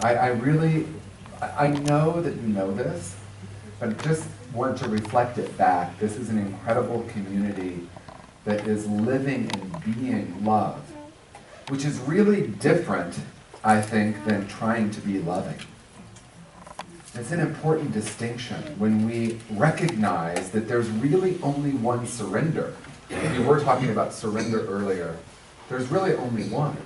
I know that you know this, but just want to reflect it back. This is an incredible community that is living and being love, which is really different, I think, than trying to be loving. It's an important distinction when we recognize that there's really only one surrender. We were talking about surrender earlier. There's really only one,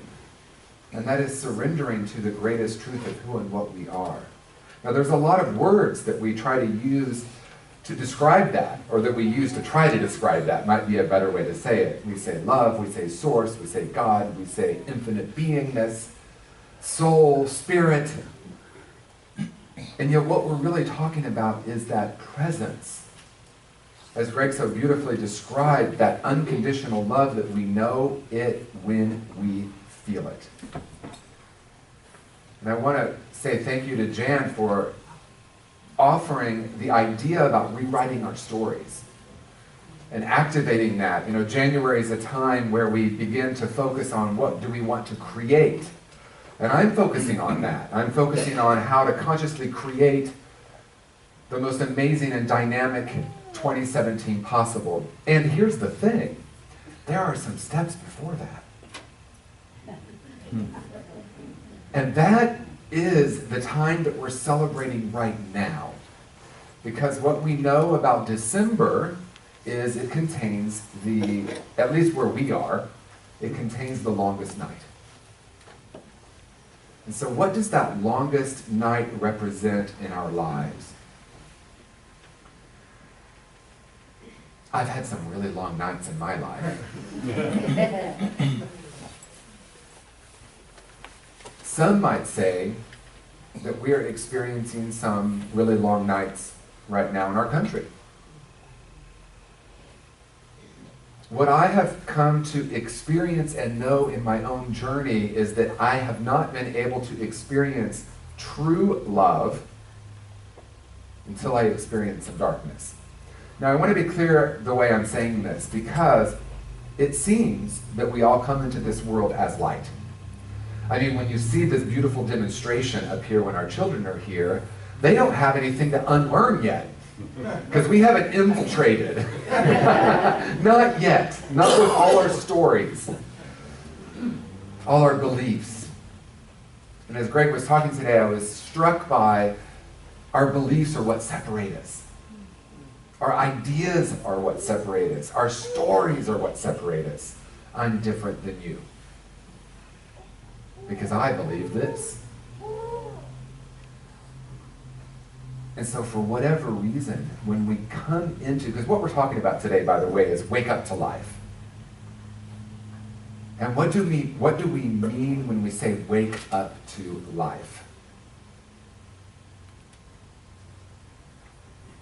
and that is surrendering to the greatest truth of who and what we are. Now, there's a lot of words that we try to use to describe that, or that we use to try to describe that, might be a better way to say it. We say love, we say source, we say God, we say infinite beingness, soul, spirit. And yet what we're really talking about is that presence. As Greg so beautifully described, that unconditional love that we know it when we feel it. And I want to say thank you to Jan for offering the idea about rewriting our stories and activating that. You know, January is a time where we begin to focus on what do we want to create. And I'm focusing on that. I'm focusing on how to consciously create the most amazing and dynamic 2017 possible. And here's the thing, there are some steps before that. And that is the time that we're celebrating right now. Because what we know about December is it contains at least where we are, it contains the longest night. And so what does that longest night represent in our lives? I've had some really long nights in my life. Some might say that we are experiencing some really long nights right now in our country. What I have come to experience and know in my own journey is that I have not been able to experience true love until I experience some darkness. Now, I want to be clear the way I'm saying this, because it seems that we all come into this world as light. I mean, when you see this beautiful demonstration up here when our children are here, they don't have anything to unlearn yet, because we haven't infiltrated. Not yet. Not with all our stories, all our beliefs. And as Greg was talking today, I was struck by our beliefs are what separate us. Our ideas are what separate us. Our stories are what separate us. I'm different than you, because I believe this. And so for whatever reason, when we come into, because what we're talking about today, by the way, is wake up to life. And what do we mean when we say wake up to life?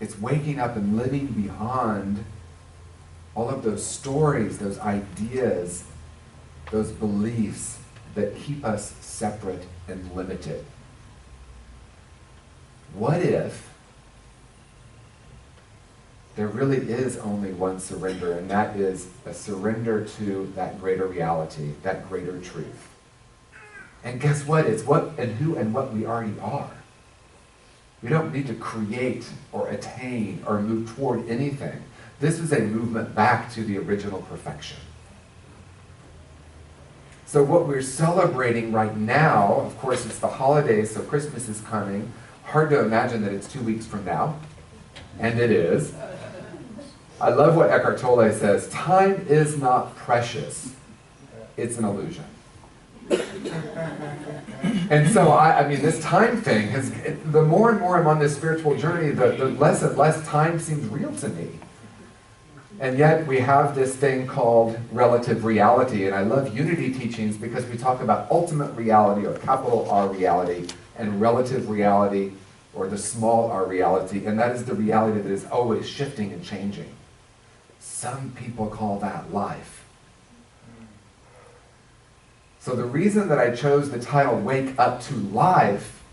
It's waking up and living beyond all of those stories, those ideas, those beliefs that keep us separate and limited. What if there really is only one surrender, and that is a surrender to that greater reality, that greater truth? And guess what? It's what and who and what we already are. We don't need to create or attain or move toward anything. This is a movement back to the original perfection. So what we're celebrating right now, of course, it's the holidays, so Christmas is coming. Hard to imagine that it's 2 weeks from now, and it is. I love what Eckhart Tolle says, time is not precious, it's an illusion. And so, I mean, this time thing, the more and more I'm on this spiritual journey, the less and less time seems real to me. And yet we have this thing called relative reality, and I love unity teachings because we talk about ultimate reality, or capital R reality, and relative reality, or the small r reality, and that is the reality that is always shifting and changing. Some people call that life. So the reason that I chose the title Wake Up to Life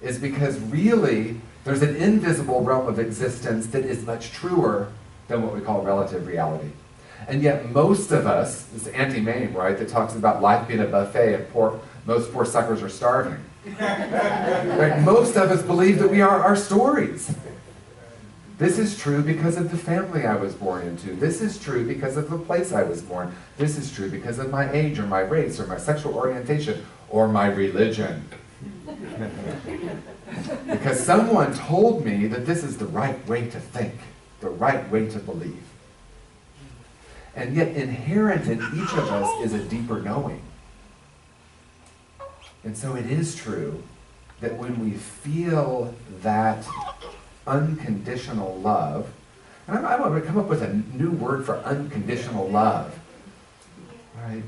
is because really there's an invisible realm of existence that is much truer than what we call relative reality. And yet most of us, this Auntie Mame, right, that talks about life being a buffet and most poor suckers are starving. Right? Most of us believe that we are our stories. This is true because of the family I was born into. This is true because of the place I was born. This is true because of my age or my race or my sexual orientation or my religion. Because someone told me that this is the right way to think, the right way to believe. And yet inherent in each of us is a deeper knowing. And so it is true that when we feel that unconditional love, and I want to come up with a new word for unconditional love, right?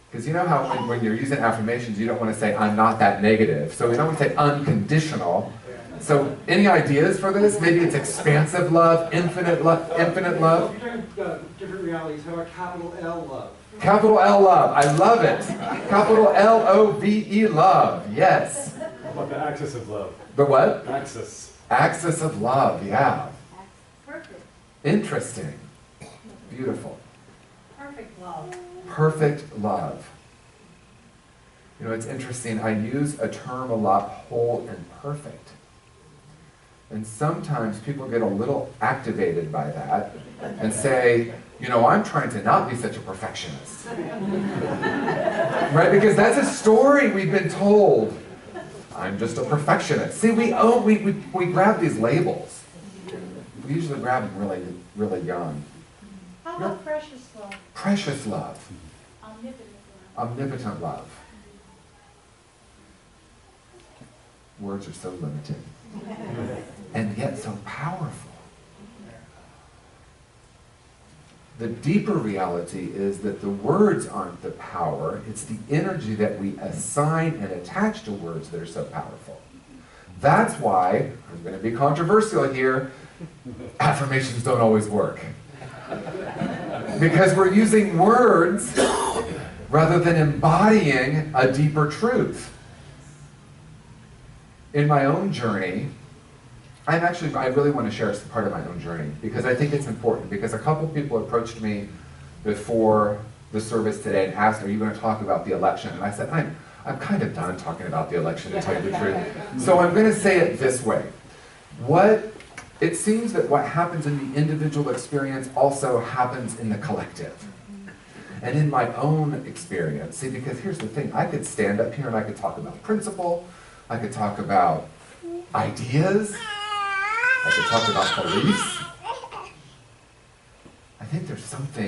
Because you know how when you're using affirmations, you don't want to say, I'm not that negative. So we don't want to say unconditional. So any ideas for this? Maybe it's expansive love, infinite love, infinite love. You're talking about different realities. How about capital L love? Capital L love. I love it. Capital L-O-V-E love. Yes. How about the axis of love? The what? Axis. Axis of love, yeah. Perfect. Interesting. Beautiful. Perfect love. Perfect love. You know, it's interesting. I use a term a lot, whole and perfect. And sometimes people get a little activated by that and say, you know, I'm trying to not be such a perfectionist. Right? Because that's a story we've been told. I'm just a perfectionist. See, we grab these labels. We usually grab them really, really young. How about precious love? Precious love. Omnipotent love. Omnipotent love. Words are so limited. And yet so powerful. The deeper reality is that the words aren't the power, it's the energy that we assign and attach to words that are so powerful. That's why, I'm going to be controversial here, affirmations don't always work. Because we're using words rather than embodying a deeper truth. In my own journey, I really want to share part of my own journey because I think it's important. Because a couple people approached me before the service today and asked, are you going to talk about the election? And I said, I'm kind of done talking about the election, to tell you the truth. So I'm going to say it this way. It seems that what happens in the individual experience also happens in the collective. And in my own experience, see, because here's the thing, I could stand up here and I could talk about principle, I could talk about ideas, I could talk about beliefs.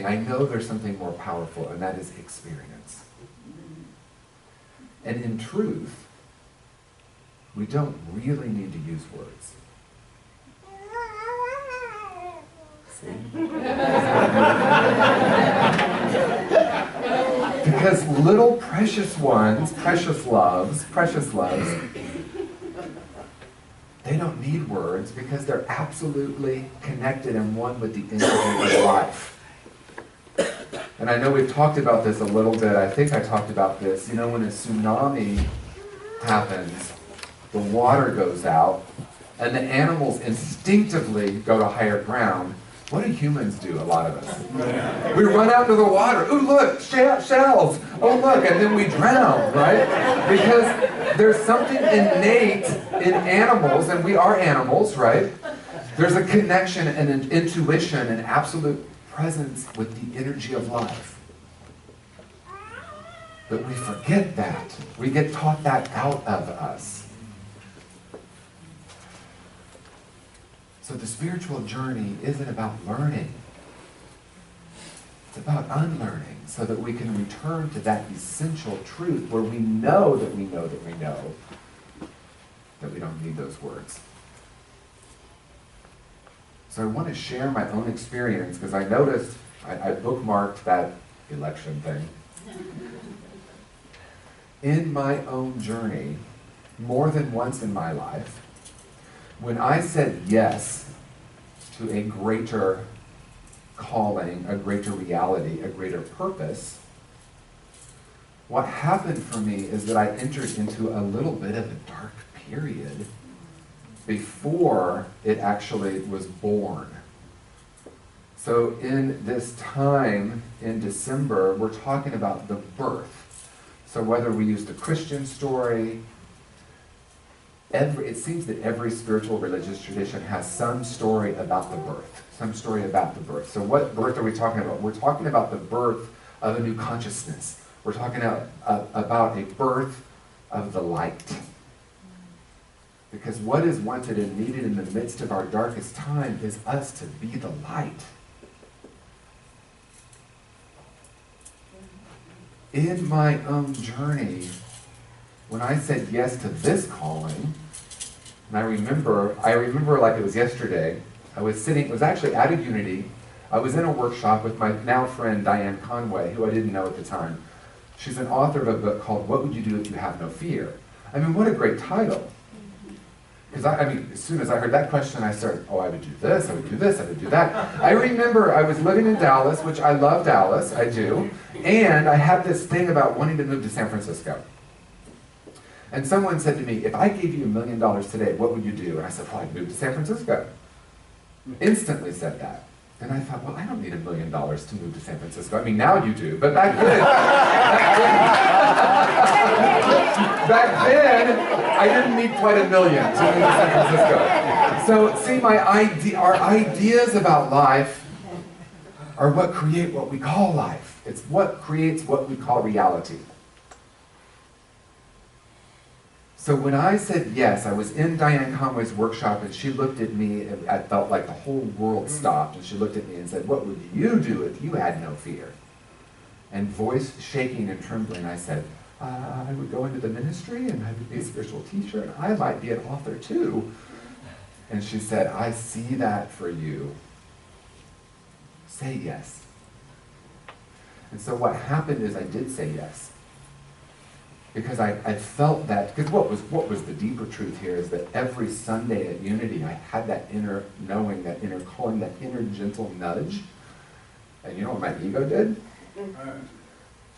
I know there's something more powerful, and that is experience. And in truth, we don't really need to use words. See? Because little precious ones, precious loves, they don't need words because they're absolutely connected and one with the energy of life. And I know we've talked about this a little bit. I think I talked about this. You know, when a tsunami happens, the water goes out, and the animals instinctively go to higher ground. What do humans do, a lot of us? We run out to the water. Ooh, look, shells. Oh, look, and then we drown, right? Because there's something innate in animals, and we are animals, right? There's a connection and an intuition and absolute presence with the energy of life. But we forget that. We get taught that out of us. So the spiritual journey isn't about learning. It's about unlearning so that we can return to that essential truth where we know that we know that we know that we don't need those words. So I want to share my own experience because I noticed, I bookmarked that election thing. In my own journey, more than once in my life, when I said yes to a greater calling, a greater reality, a greater purpose, what happened for me is that I entered into a little bit of a dark period before it actually was born. So in this time in December, we're talking about the birth. So whether we use the Christian story, it seems that every spiritual religious tradition has some story about the birth, some story about the birth. So what birth are we talking about? We're talking about the birth of a new consciousness. We're talking about a birth of the light. Because what is wanted and needed in the midst of our darkest time is us to be the light. In my own journey, when I said yes to this calling, and I remember like it was yesterday, I was sitting, it was actually at a Unity, I was in a workshop with my now friend Diane Conway, who I didn't know at the time. She's an author of a book called What Would You Do If You Have No Fear? I mean, what a great title. Because as soon as I heard that question, I started, oh, I would do this, I would do this, I would do that. I remember I was living in Dallas, which I love Dallas, I do, and I had this thing about wanting to move to San Francisco. And someone said to me, if I gave you $1 million today, what would you do? And I said, well, I'd move to San Francisco. Instantly said that. And I thought, well, I don't need $1 million to move to San Francisco. I mean, now you do, but back then, back then, I didn't need quite $1 million to move to San Francisco. So, see, our ideas about life are what create what we call life. It's what creates what we call reality. So when I said yes, I was in Diane Conway's workshop and she looked at me and I felt like the whole world stopped and she looked at me and said, what would you do if you had no fear? And voice shaking and trembling, I said, I would go into the ministry and I would be a spiritual teacher and I might be an author too. And she said, I see that for you. Say yes. And so what happened is I did say yes. Because I felt that, because what was the deeper truth here is that every Sunday at Unity I had that inner knowing, that inner calling, that inner gentle nudge. And you know what my ego did?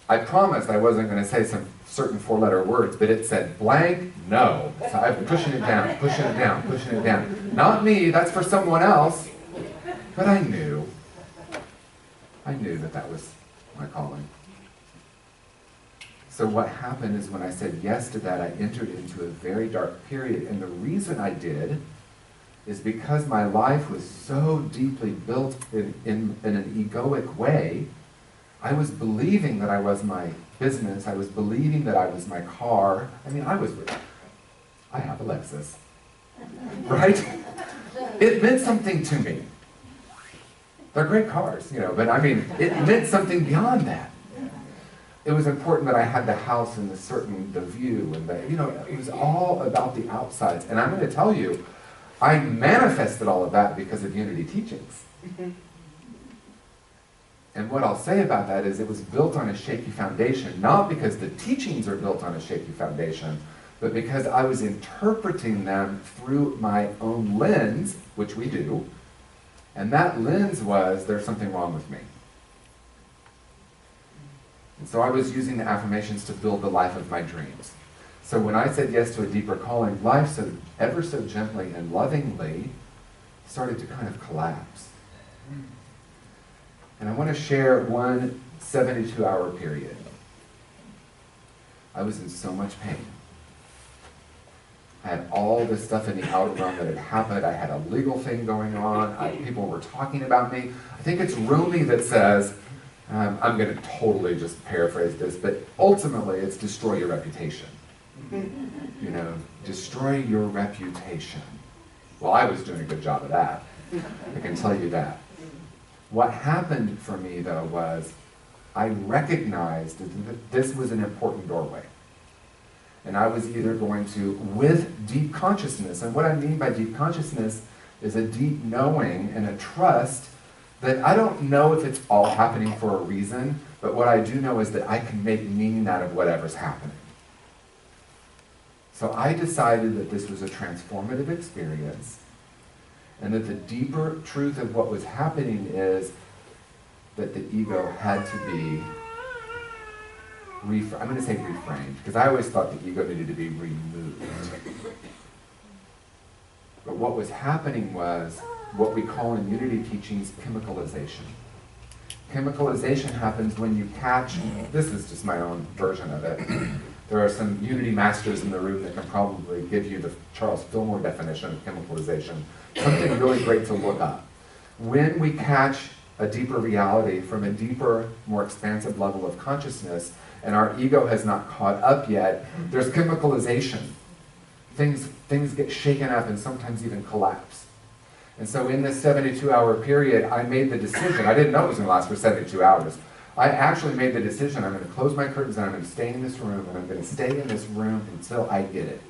I promised I wasn't going to say some certain 4-letter words, but it said blank, no. So I'm pushing it down, pushing it down, pushing it down. Not me, that's for someone else. But I knew that was my calling. So what happened is when I said yes to that, I entered into a very dark period. And the reason I did is because my life was so deeply built in an egoic way. I was believing that I was my business. I was believing that I was my car. I mean, I have a Lexus, right? It meant something to me. They're great cars, but I mean, it meant something beyond that. It was important that I had the house and the view, and it was all about the outsides. And I'm going to tell you, I manifested all of that because of Unity teachings. And what I'll say about that is it was built on a shaky foundation, not because the teachings are built on a shaky foundation, but because I was interpreting them through my own lens, which we do, and that lens was, there's something wrong with me. And so I was using the affirmations to build the life of my dreams. So when I said yes to a deeper calling, life ever so gently and lovingly started to kind of collapse. And I want to share one 72-hour period. I was in so much pain. I had all this stuff in the outer realm that had happened. I had a legal thing going on. People were talking about me. I think it's Rumi that says, I'm going to totally just paraphrase this, but ultimately it's destroy your reputation. Destroy your reputation. Well, I was doing a good job of that. I can tell you that. What happened for me, though, was I recognized that this was an important doorway. And I was either going to, with deep consciousness, and what I mean by deep consciousness is a deep knowing and a trust that I don't know if it's all happening for a reason, but what I do know is that I can make meaning out of whatever's happening. So I decided that this was a transformative experience, and that the deeper truth of what was happening is that the ego had to be, I'm going to say reframed, because I always thought the ego needed to be removed. But what was happening was what we call in Unity teachings chemicalization. Chemicalization happens when you catch, this is just my own version of it, there are some Unity masters in the room that can probably give you the Charles Fillmore definition of chemicalization, something really great to look up. When we catch a deeper reality from a deeper, more expansive level of consciousness, and our ego has not caught up yet, there's chemicalization. Things get shaken up and sometimes even collapse. And so in this 72-hour period, I made the decision, I didn't know it was going to last for 72 hours. I actually made the decision, I'm going to close my curtains and I'm going to stay in this room, and I'm going to stay in this room until I get it.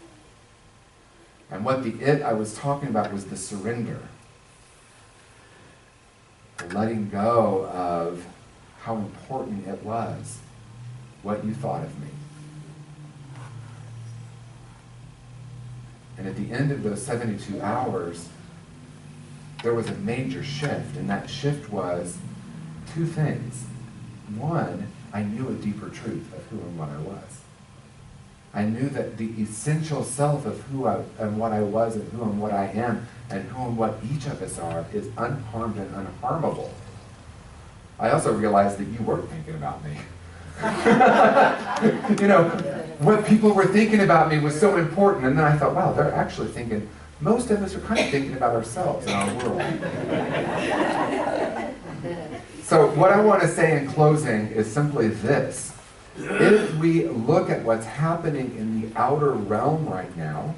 And what the it I was talking about was the surrender. The letting go of how important it was, what you thought of me. And at the end of those 72 hours, there was a major shift, and that shift was two things. One, I knew a deeper truth of who and what I was. I knew that the essential self of who and what I was and who and what I am and who and what each of us are is unharmed and unharmable. I also realized that you weren't thinking about me. You know, what people were thinking about me was so important, and then I thought, wow, they're actually thinking, most of us are kind of thinking about ourselves and our world. So what I want to say in closing is simply this. If we look at what's happening in the outer realm right now,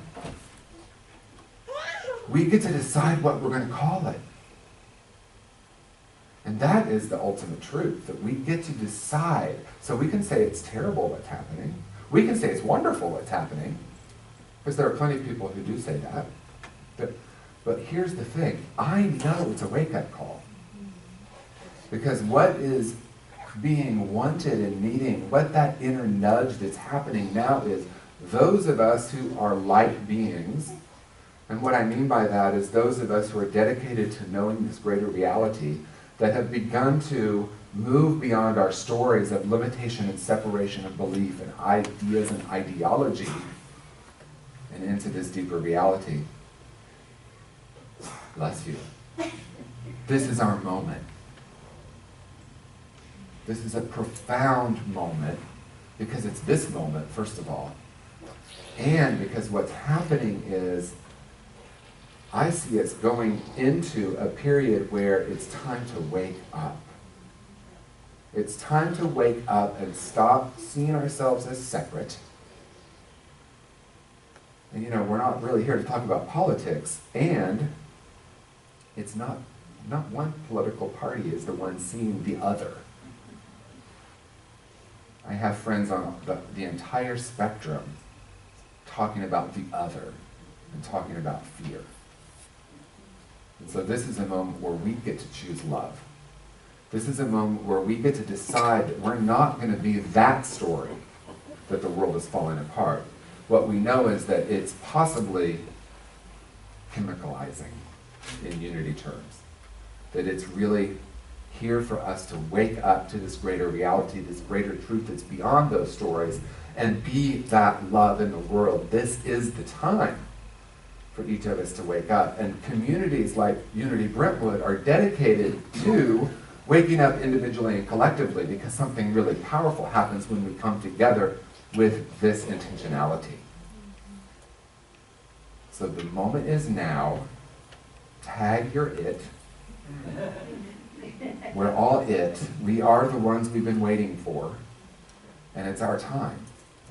we get to decide what we're going to call it. And that is the ultimate truth, that we get to decide. So we can say it's terrible what's happening. We can say it's wonderful what's happening, because there are plenty of people who do say that. But here's the thing. I know it's a wake-up call. Because what is being wanted and needing, what that inner nudge that's happening now is those of us who are light beings, and what I mean by that is those of us who are dedicated to knowing this greater reality, that have begun to move beyond our stories of limitation and separation of belief and ideas and ideology and into this deeper reality. Bless you. This is our moment. This is a profound moment because it's this moment, first of all. And because what's happening is I see us going into a period where it's time to wake up. It's time to wake up and stop seeing ourselves as separate. And you know, we're not really here to talk about politics, and it's not one political party is the one seeing the other. I have friends on the entire spectrum talking about the other and talking about fear. And so this is a moment where we get to choose love. This is a moment where we get to decide that we're not going to be that story that the world is falling apart. What we know is that it's possibly chemicalizing in unity terms. That it's really here for us to wake up to this greater reality, this greater truth that's beyond those stories, and be that love in the world. This is the time for each of us to wake up. And communities like Unity Brentwood are dedicated to waking up individually and collectively, because something really powerful happens when we come together with this intentionality. So the moment is now. Tag your it. We're all it. We are the ones we've been waiting for. And it's our time.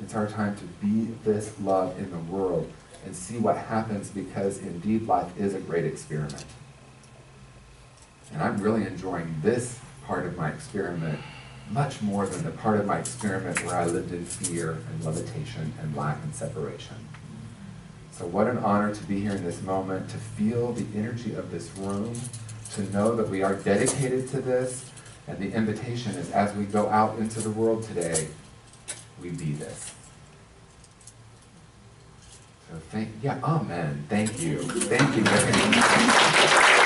It's our time to be this love in the world and see what happens, because indeed life is a great experiment. And I'm really enjoying this part of my experiment much more than the part of my experiment where I lived in fear and limitation and lack and separation. So what an honor to be here in this moment, to feel the energy of this room, to know that we are dedicated to this, and the invitation is as we go out into the world today, we be this. So amen. Thank you. Thank you.